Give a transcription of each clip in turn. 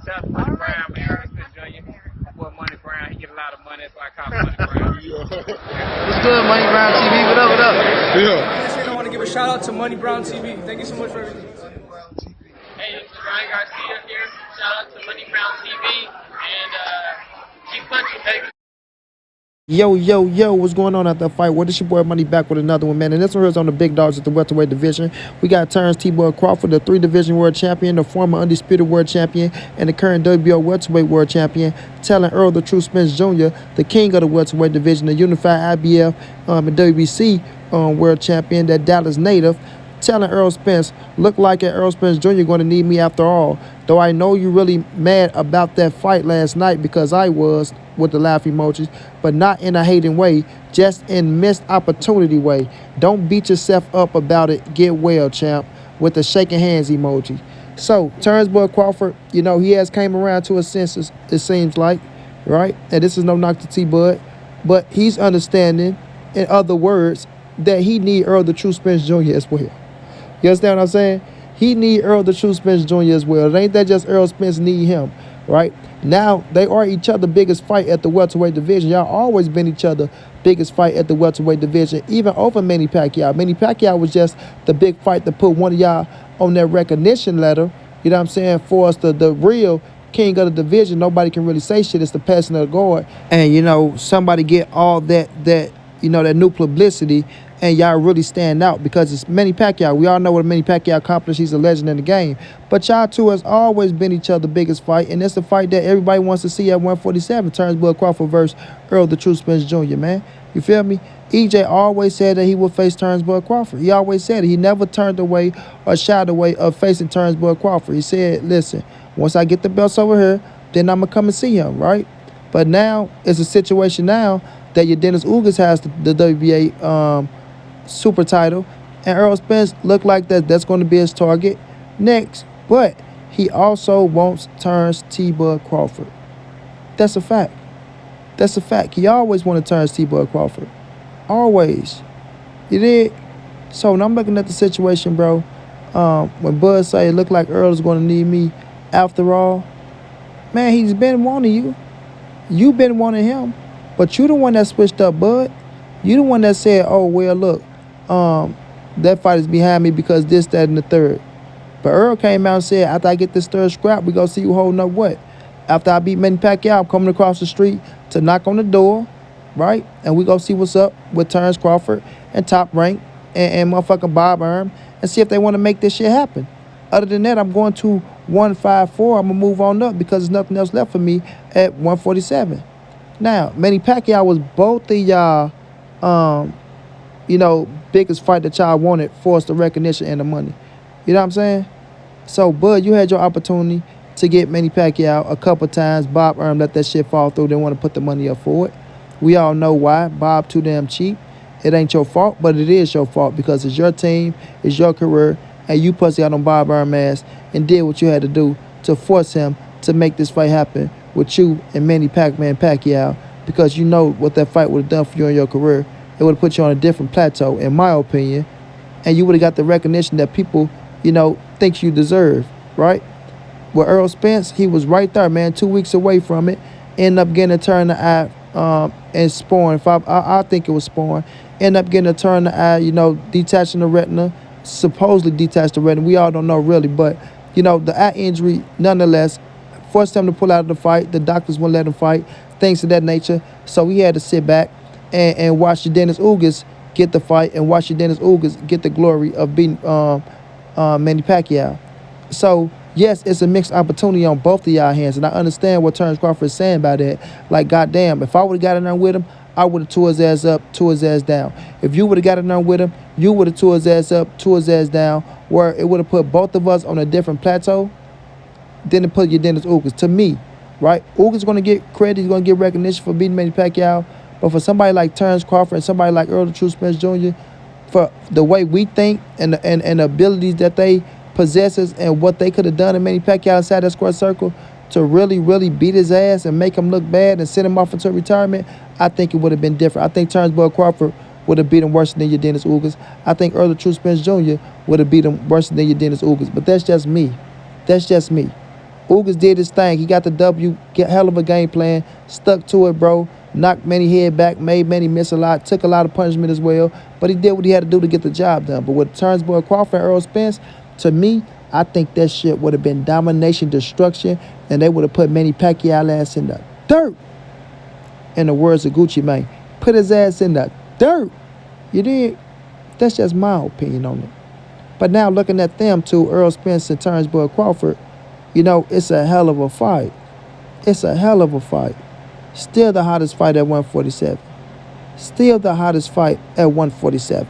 Shout out to Money Brown, man. Errol Spence Jr. My boy Money Brown, he get a lot of money, that's why I call him Money Brown. What's good, Money Brown TV? What up, what up? Yeah. I want to give a shout out to Money Brown TV. Thank you so much for everything. Hey, this is Ryan Garcia here. Shout out to Money Brown TV, and keep punching, baby. Yo, what's going on at the fight? Well, this your boy Money back with another one, man. And this one is on the big dogs at the welterweight division. We got Terence T-Boy Crawford, the 3-division world champion, the former undisputed world champion, and the current WBO welterweight world champion, telling Errol the True Spence Jr., the king of the welterweight division, the unified IBF and WBC world champion, that Dallas native, telling Errol Spence, look like Errol Spence Jr. going to need me after all. Though I know you really mad about that fight last night, because I was, with the laugh emojis, but not in a hating way, just in missed opportunity way. Don't beat yourself up about it. Get well, champ, with the shaking hands emoji. So, Terence Boy Crawford, you know, he has came around to his senses, it seems like, right? And this is no knock to T-Bud, but he's understanding, in other words, that he need Errol the True Spence Jr. as well. You understand what I'm saying? He need Errol the True Spence Jr. as well. It ain't that just Errol Spence need him, right? Now, they are each other biggest fight at the welterweight division. Y'all always been each other biggest fight at the welterweight division, even over Manny Pacquiao. Manny Pacquiao was just the big fight to put one of y'all on that recognition letter, you know what I'm saying, for us, the real king of the division. Nobody can really say shit. It's the passing of the guard. And, you know, somebody get all that you know, that new publicity, and y'all really stand out because it's Manny Pacquiao. We all know what Manny Pacquiao accomplished. He's a legend in the game. But y'all two has always been each other's biggest fight, and it's a fight that everybody wants to see at 147, Terence Boy Crawford versus Errol the True Spence Jr., man. You feel me? EJ always said that he would face Terence Boy Crawford. He always said it. He never turned away or shied away of facing Terence Boy Crawford. He said, listen, once I get the belts over here, then I'm going to come and see him, right? But now, it's a situation now that your Dennis Ugas has the WBA super title, and Errol Spence look like that's going to be his target next. But he also wants Terence T-Bud Crawford. That's a fact. That's a fact. He always wanted Terence T-Bud Crawford. Always. You did? So when I'm looking at the situation, bro, when Bud say it look like Earl is going to need me after all, man, he's been wanting you. You been wanting him. But you the one that switched up, Bud. You the one that said, oh, well, look, that fight is behind me because this, that, and the third. But Earl came out and said, after I get this third scrap, we gonna see you holding up what? After I beat Manny Pacquiao, I'm coming across the street to knock on the door, right? And we gonna see what's up with Terence Crawford and Top Rank and motherfucking Bob Arm and see if they want to make this shit happen. Other than that, I'm going to 154. I'm gonna move on up because there's nothing else left for me at 147. Now, Manny Pacquiao was both of y'all, you know, biggest fight that y'all wanted for us the recognition and the money. You know what I'm saying? So, Bud, you had your opportunity to get Manny Pacquiao a couple times. Bob let that shit fall through. Didn't want to put the money up for it. We all know why. Bob too damn cheap. It ain't your fault, but it is your fault because it's your team, it's your career, and you pussy out on Bob ass and did what you had to do to force him to make this fight happen with you and Manny Pacquiao, because you know what that fight would have done for you in your career. It would have put you on a different plateau, in my opinion, and you would have got the recognition that people, you know, think you deserve, right? With Errol Spence, he was right there, man, 2 weeks away from it. Ended up getting a turn the eye and Sporn. I think it was Sporn. Ended up getting a turn the eye, you know, detaching the retina, supposedly detached the retina. We all don't know really, but, you know, the eye injury, nonetheless, forced him to pull out of the fight. The doctors wouldn't let him fight, things of that nature. So he had to sit back and watch your Dennis Ugas get the fight and watch your Dennis Ugas get the glory of beating Manny Pacquiao. So, yes, it's a mixed opportunity on both of y'all hands, and I understand what Terence Crawford is saying about that. Like, goddamn, if I would have got in there with him, I would have tore his ass up, tore his ass down. If you would have got in there with him, you would have tore his ass up, tore his ass down, where it would have put both of us on a different plateau than to put your Dennis Ugas. To me, right? Ugas going to get credit, he's going to get recognition for beating Manny Pacquiao, but for somebody like Terence Crawford and somebody like Errol the True Spence Jr., for the way we think and the abilities that they possesses and what they could have done in Manny Pacquiao inside that square circle to really, really beat his ass and make him look bad and send him off into retirement, I think it would have been different. I think Terence Boy Crawford would have beat him worse than your Dennis Ugas. I think Errol the True Spence Jr. would have beat him worse than your Dennis Ugas. But that's just me. That's just me. Ugas did his thing. He got the W, get hell of a game plan, stuck to it, bro. Knocked many head back, made many miss a lot, took a lot of punishment as well. But he did what he had to do to get the job done. But with Terence Boy Crawford and Errol Spence, to me, I think that shit would have been domination, destruction, and they would have put Manny Pacquiao ass in the dirt. In the words of Gucci Mane, put his ass in the dirt. You did? That's just my opinion on it. But now looking at them two, Errol Spence and Terence Boy Crawford, you know, it's a hell of a fight. It's a hell of a fight. Still the hottest fight at 147. Still the hottest fight at 147.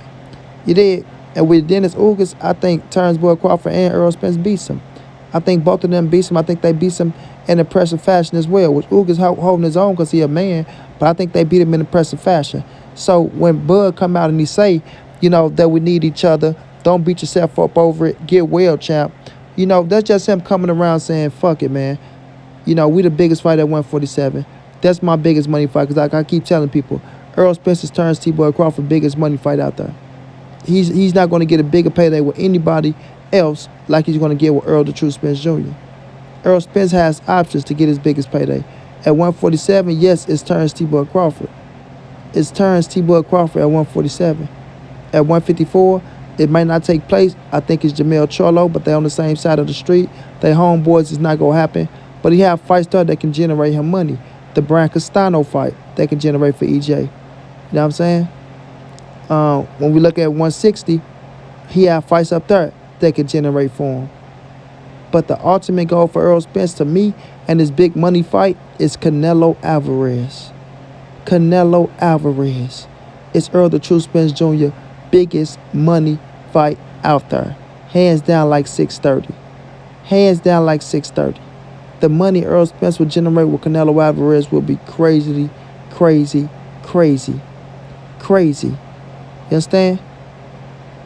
You did? And with Dennis Ugas, I think Terence Boy Crawford and Errol Spence beats him. I think both of them beats him. I think they beats him in impressive fashion as well, with Ugas holding his own because he a man, but I think they beat him in impressive fashion. So when Bud come out and he say, you know, that we need each other, don't beat yourself up over it, get well, champ. You know, that's just him coming around saying, fuck it, man. You know, we the biggest fight at 147. That's my biggest money fight because like I keep telling people, Errol Spence's Terence T-Boy Crawford biggest money fight out there. He's not going to get a bigger payday with anybody else like he's going to get with Errol the True Spence Jr. Errol Spence has options to get his biggest payday. At 147, yes, it's Terence T-Boy Crawford. It's Terence T-Boy Crawford at 147. At 154, it might not take place. I think it's Jamel Charlo, but they're on the same side of the street. They homeboys, it's not going to happen. But he have fights there that can generate him money. The Brian Castano fight that can generate for EJ. You know what I'm saying? When we look at 160, he have fights up there that can generate for him. But the ultimate goal for Errol Spence, to me, and his big money fight is Canelo Alvarez. Canelo Alvarez. It's Errol the True Spence Jr. biggest money fight out there. Hands down like 630. Hands down like 630. The money Errol Spence will generate with Canelo Alvarez will be crazy, crazy, crazy, crazy. You understand?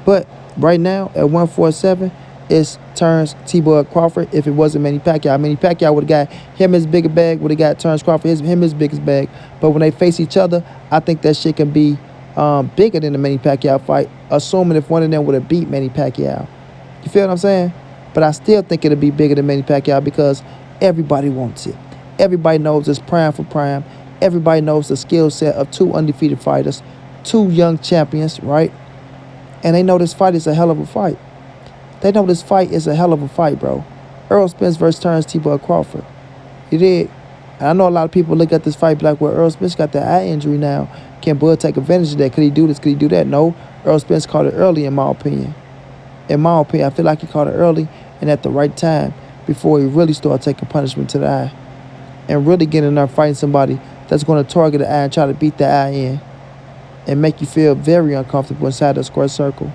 But right now at 147, it's Terence T-Boy Crawford. If it wasn't Manny Pacquiao would have got him his bigger bag, would have got Terence Crawford him his biggest bag. But when they face each other, I think that shit can be bigger than the Manny Pacquiao fight, assuming if one of them would have beat Manny Pacquiao. You feel what I'm saying? But I still think it'll be bigger than Manny Pacquiao because everybody wants it. Everybody knows it's prime for prime. Everybody knows the skill set of two undefeated fighters, two young champions, right? And they know this fight is a hell of a fight. They know this fight is a hell of a fight, bro. Errol Spence versus Terence T-Boy Crawford. You did. And I know a lot of people look at this fight like, well, Errol Spence got that eye injury now. Can Bud take advantage of that? Could he do this? Could he do that? No. Errol Spence caught it early, in my opinion. In my opinion, I feel like he caught it early and at the right time before he really started taking punishment to the eye and really getting in there fighting somebody that's going to target the eye and try to beat the eye in and make you feel very uncomfortable inside the square circle.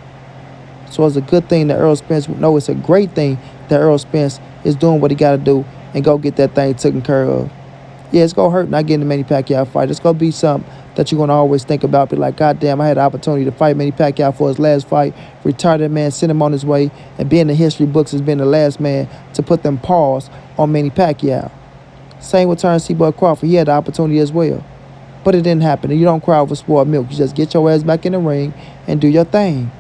So it's a good thing that Errol Spence, no, it's a great thing that Errol Spence is doing what he got to do and go get that thing taken care of. Yeah, it's going to hurt not getting the Manny Pacquiao fight. It's going to be something that you're going to always think about. Be like, God damn, I had the opportunity to fight Manny Pacquiao for his last fight, retire that man, send him on his way, and be in the history books as being the last man to put them paws on Manny Pacquiao. Same with Terence T-Boy Crawford. He had the opportunity as well. But it didn't happen. And you don't cry over spoiled milk. You just get your ass back in the ring and do your thing.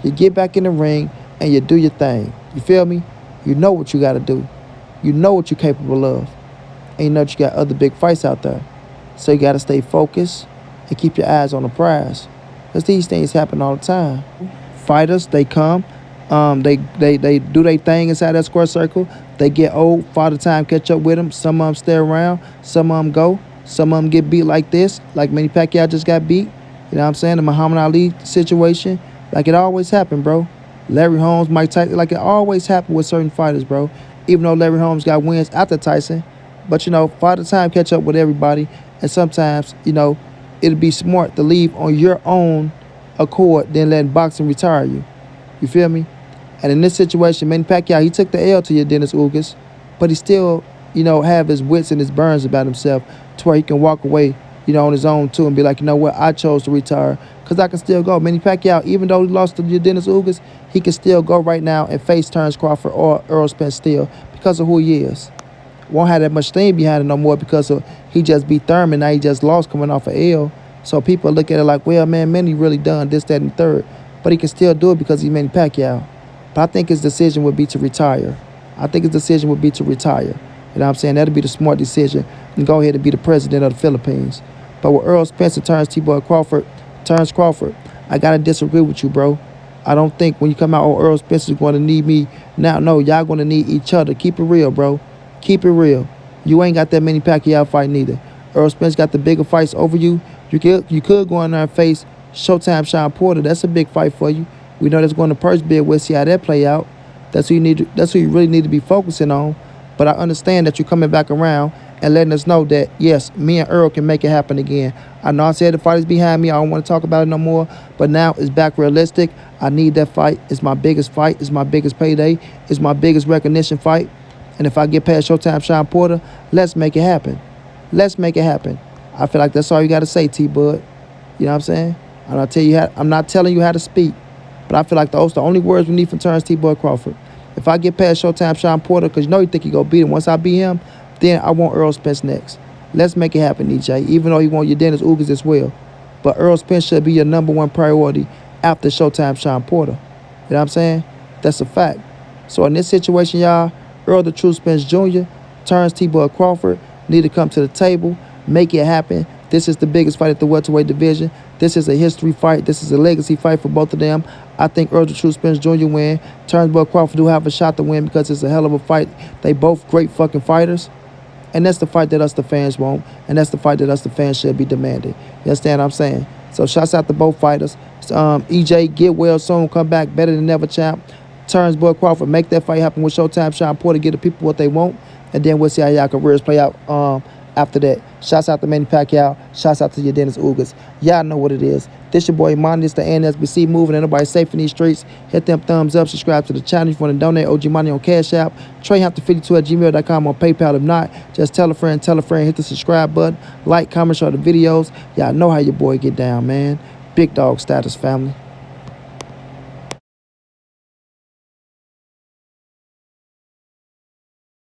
You get back in the ring and you do your thing. You feel me? You know what you got to do. You know what you're capable of. And you know that you got other big fights out there. So you got to stay focused and keep your eyes on the prize. Because these things happen all the time. Fighters, they come. They do their thing inside that square circle. They get old. Father time catch up with them. Some of them stay around. Some of them go. Some of them get beat like this. Like Manny Pacquiao just got beat. You know what I'm saying? The Muhammad Ali situation. Like it always happened, bro. Larry Holmes, Mike Tyson. Like it always happened with certain fighters, bro. Even though Larry Holmes got wins after Tyson. But, you know, Father time catch up with everybody. And sometimes, you know, it'll be smart to leave on your own accord than letting boxing retire you. You feel me? And in this situation, Manny Pacquiao, he took the L to your Dennis Ugas, but he still, you know, have his wits and his burns about himself to where he can walk away, you know, on his own too and be like, you know what, I chose to retire because I can still go. Manny Pacquiao, even though he lost to your Dennis Ugas, he can still go right now and face Terence Crawford or Errol Spence still because of who he is. Won't have that much steam behind it no more because of he just beat Thurman. Now he just lost coming off an L. So people look at it like, well, man, Manny really done this, that, and the third. But he can still do it because he's Manny Pacquiao. But I think his decision would be to retire. I think his decision would be to retire. You know what I'm saying? That'd be the smart decision and go ahead and be the president of the Philippines. But with Errol Spence and Terence Crawford, I gotta disagree with you, bro. I don't think when you come out, Errol Spence is going to need me now. No, y'all going to need each other. Keep it real, bro. Keep it real. You ain't got that many Pacquiao fight neither. Errol Spence got the bigger fights over you. You could go in there and face Showtime Sean Porter. That's a big fight for you. We know that's going to purse bid. We'll see how that play out. That's who you really need to be focusing on. But I understand that you're coming back around and letting us know that, yes, me and Errol can make it happen again. I know I said the fight is behind me. I don't want to talk about it no more. But now it's back realistic. I need that fight. It's my biggest fight. It's my biggest payday. It's my biggest recognition fight. And if I get past Showtime Sean Porter, let's make it happen. Let's make it happen. I feel like that's all you got to say, T-Bud. You know what I'm saying? I'm not telling you how to speak. But I feel like those the only words we need from Terence T-Bud Crawford. If I get past Showtime Sean Porter, because you know you think he going to beat him. Once I beat him, then I want Errol Spence next. Let's make it happen, EJ, even though you want your Dennis Ugas as well. But Errol Spence should be your #1 priority after Showtime Sean Porter. You know what I'm saying? That's a fact. So in this situation, y'all, Errol the True Spence Jr., Terence T-Bud Crawford need to come to the table, make it happen. This is the biggest fight at the welterweight division. This is a history fight. This is a legacy fight for both of them. I think Errol the True Spence Jr. win. Terence Bud Crawford do have a shot to win because it's a hell of a fight. They both great fucking fighters. And that's the fight that us the fans want. And that's the fight that us the fans should be demanding. You understand what I'm saying? So shouts out to both fighters. EJ, get well soon. Come back better than ever, champ. Terence Bud Crawford, make that fight happen with Showtime Sean Porter. Get the people what they want. And then we'll see how y'all careers play out after that. Shouts out to Manny Pacquiao. Shouts out to your Dennis Ugas. Y'all know what it is. This your boy Money. This the NSBC moving. Ain't nobody safe in these streets. Hit them thumbs up. Subscribe to the channel if you want to donate. OG Money on Cash App. TreyHampton52@gmail.com on PayPal. If not, just tell a friend. Hit the subscribe button. Like, comment, share the videos. Y'all know how your boy get down, man. Big dog status, family.